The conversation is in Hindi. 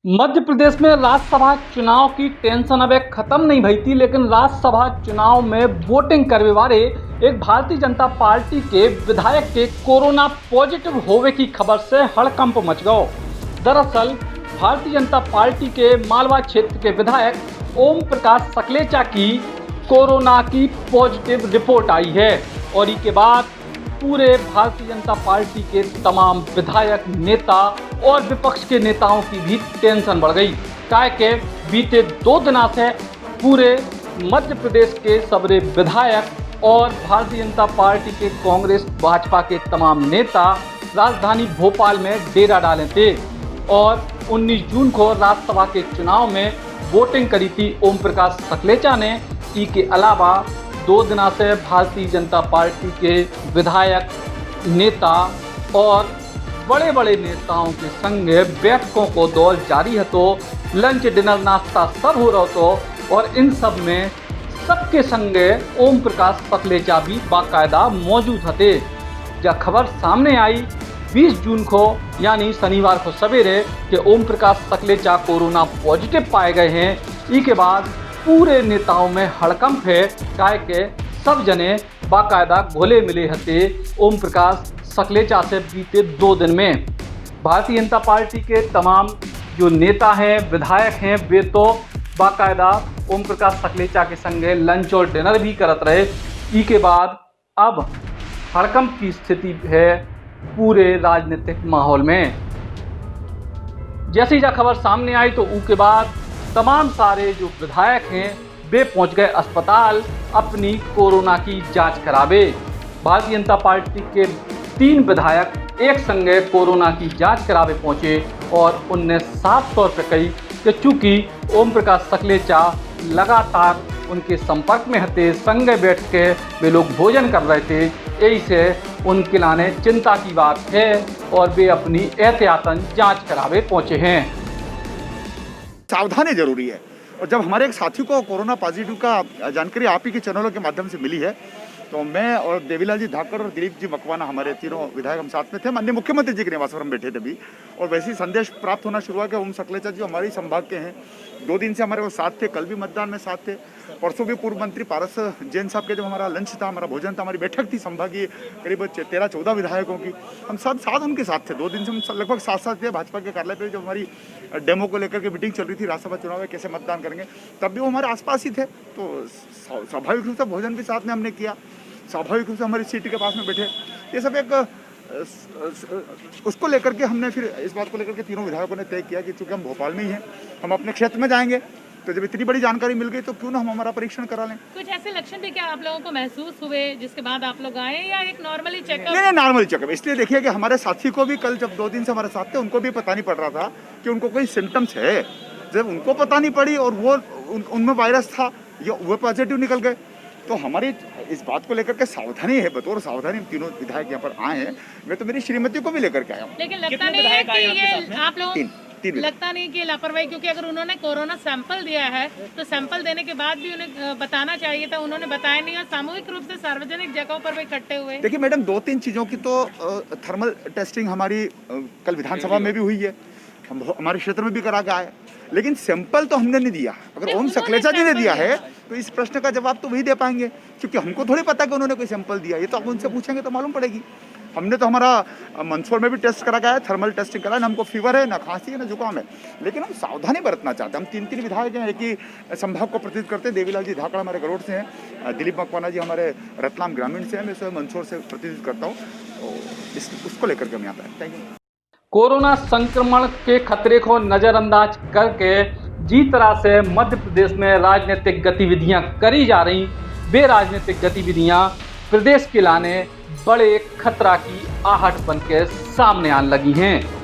मध्य प्रदेश में राज्यसभा चुनाव की टेंशन अब खत्म नहीं भई थी, लेकिन राज्यसभा चुनाव में वोटिंग करने वाले एक भारतीय जनता पार्टी के विधायक के कोरोना पॉजिटिव होने की खबर से हड़कंप मच गया। दरअसल भारतीय जनता पार्टी के मालवा क्षेत्र के विधायक ओम प्रकाश सकलेचा की कोरोना की पॉजिटिव रिपोर्ट आई है और इसके बाद पूरे भारतीय जनता पार्टी के तमाम विधायक, नेता और विपक्ष के नेताओं की भी टेंशन बढ़ गई। काय के बीते 2 दिनों से पूरे मध्य प्रदेश के सबरे विधायक और भारतीय जनता पार्टी के कांग्रेस भाजपा के तमाम नेता राजधानी भोपाल में डेरा डाले थे और 19 जून को राज्यसभा के चुनाव में वोटिंग करी थी ओम प्रकाश सकलेचा ने। इसके अलावा 2 दिनों से भारतीय जनता पार्टी के विधायक, नेता और बड़े बड़े नेताओं के संग बैठकों को दौर जारी है, तो लंच, डिनर, नाश्ता सब हो रहा तो और इन सब में सबके संग ओम प्रकाश सकलेचा भी बाकायदा मौजूद थे। जब खबर सामने आई 20 जून को यानी शनिवार को सवेरे कि ओम प्रकाश सकलेचा कोरोना पॉजिटिव पाए गए हैं, इसके बाद पूरे नेताओं में हड़कंप है। काय के सब जने बाकायदा घोले मिले हते ओम प्रकाश सकलेचा से बीते 2 दिन में। भारतीय जनता पार्टी के तमाम जो नेता हैं, विधायक हैं, वे तो बाकायदा ओम प्रकाश सकलेचा के संगे लंच और डिनर भी करत रहे। इसके बाद अब हड़कंप की स्थिति है पूरे राजनीतिक माहौल में। जैसे ही खबर सामने आई तो उसके बाद तमाम सारे जो विधायक हैं वे पहुंच गए अस्पताल अपनी कोरोना की जांच करावे। भारतीय जनता पार्टी के 3 विधायक एक संगे कोरोना की जांच करावे पहुंचे और उनने साफ तौर पर कही कि चूंकि ओम प्रकाश सकलेचा लगातार उनके संपर्क में थे, संग बैठ के वे लोग भोजन कर रहे थे, यही से उनके लाने चिंता की बात है और वे अपनी एहतियातन जांच करावे पहुंचे हैं। सावधानी जरूरी है। और जब हमारे एक साथी को कोरोना पॉजिटिव का जानकारी आप ही के चैनलों के माध्यम से मिली है, तो मैं और देवीलाल जी धाकड़ और दिलीप जी मकवाना, हमारे तीनों विधायक हम साथ में थे। माननीय मुख्यमंत्री जी के निवास पर हम बैठे थे भी, और वैसे ही संदेश प्राप्त होना शुरू हुआ कि ओम सकलेचा जी हमारी संभाग के हैं, 2 दिन से हमारे वो साथ थे, कल भी मतदान में साथ थे, परसों भी पूर्व मंत्री पारस जैन साहब के जब हमारा लंच था, हमारा भोजन था, हमारी बैठक थी संभागीय करीब 13-14 विधायकों की, हम सब साथ उनके साथ थे। 2 दिन से हम लगभग साथ थे भाजपा के कार्यालय पर। जब हमारी डेमो को लेकर के मीटिंग चल रही थी राज्यसभा चुनाव में कैसे मतदान करेंगे, तब भी वो हमारे आसपास ही थे, तो स्वाभाविक रूप से भोजन भी साथ में हमने किया, स्वाभाविक रूप से हमारी सीट के पास में बैठे। ये सब एक उसको लेकर के हमने फिर इस बात को लेकर के तीनों विधायकों ने तय किया कि चूंकि हम भोपाल में ही हैं, हम अपने क्षेत्र में जाएंगे, तो जब इतनी बड़ी जानकारी मिल गई तो क्यों ना हम हमारा परीक्षण करा लें। कुछ ऐसे लक्षण भी क्या आप लोगों को महसूस हुए जिसके बाद आप लोग आए, या एक नॉर्मली चेकअप? नहीं, नॉर्मली चेकअप। इसलिए देखिए कि हमारे साथी को भी कल जब 2 दिन से हमारे साथ थे, उनको भी पता नहीं पड़ रहा था कि उनको कोई सिम्टम्स है। जब उनको पता नहीं पड़ी और वो उनमें वायरस था, ये वो पॉजिटिव निकल गए, तो हमारी इस बात को लेकर के सावधानी है। बतौर सावधानी हम तीनों विधायक यहाँ पर आए हैं। मैं तो मेरी श्रीमती को भी लेकर के आया हूँ। लेकिन लगता नहीं है कि ये आप लोग तीन लगता नहीं कि लापरवाही, क्योंकि अगर उन्होंने कोरोना सैंपल दिया है तो सैंपल देने के बाद भी उन्हें बताना चाहिए था, उन्होंने बताया नहीं और सामूहिक रूप से सार्वजनिक जगहों पर भी इकट्ठे हुए। देखिए मैडम, 2-3 चीज़ों की तो थर्मल टेस्टिंग हमारी कल विधानसभा में भी हुई है, हम हमारे क्षेत्र में भी करा के आए, लेकिन सैंपल तो हमने नहीं दिया। अगर ओम सकलेचा जी ने दिया है तो इस प्रश्न का जवाब तो वही दे पाएंगे, क्योंकि हमको थोड़ी पता कि उन्होंने कोई सैंपल दिया। ये तो आप उनसे पूछेंगे तो मालूम पड़ेगी। हमने तो हमारा मंदसौर में भी टेस्ट करा गया है, थर्मल टेस्टिंग करा है, ना हमको फीवर है, ना खांसी है, ना जुकाम है, लेकिन हम सावधानी बरतना चाहते हैं। हम 3 विधायक हैं, एक ही संभाग को प्रतिनिधित्व करते हैं। देवीलाल जी धाकड़ हमारे गरोड़ से हैं, दिलीप मकवाना जी हमारे रतलाम ग्रामीण से हैं, मैं स्वयं मंदसौर से प्रतिनिधित्व करता हूँ, तो उसको लेकर के हम यहाँ पर। Thank you. कोरोना संक्रमण के खतरे को नज़रअंदाज करके जिस तरह से मध्य प्रदेश में राजनीतिक गतिविधियां करी जा रही, वे राजनीतिक गतिविधियां प्रदेश के लाने बड़े खतरा की आहट बन के सामने आने लगी हैं।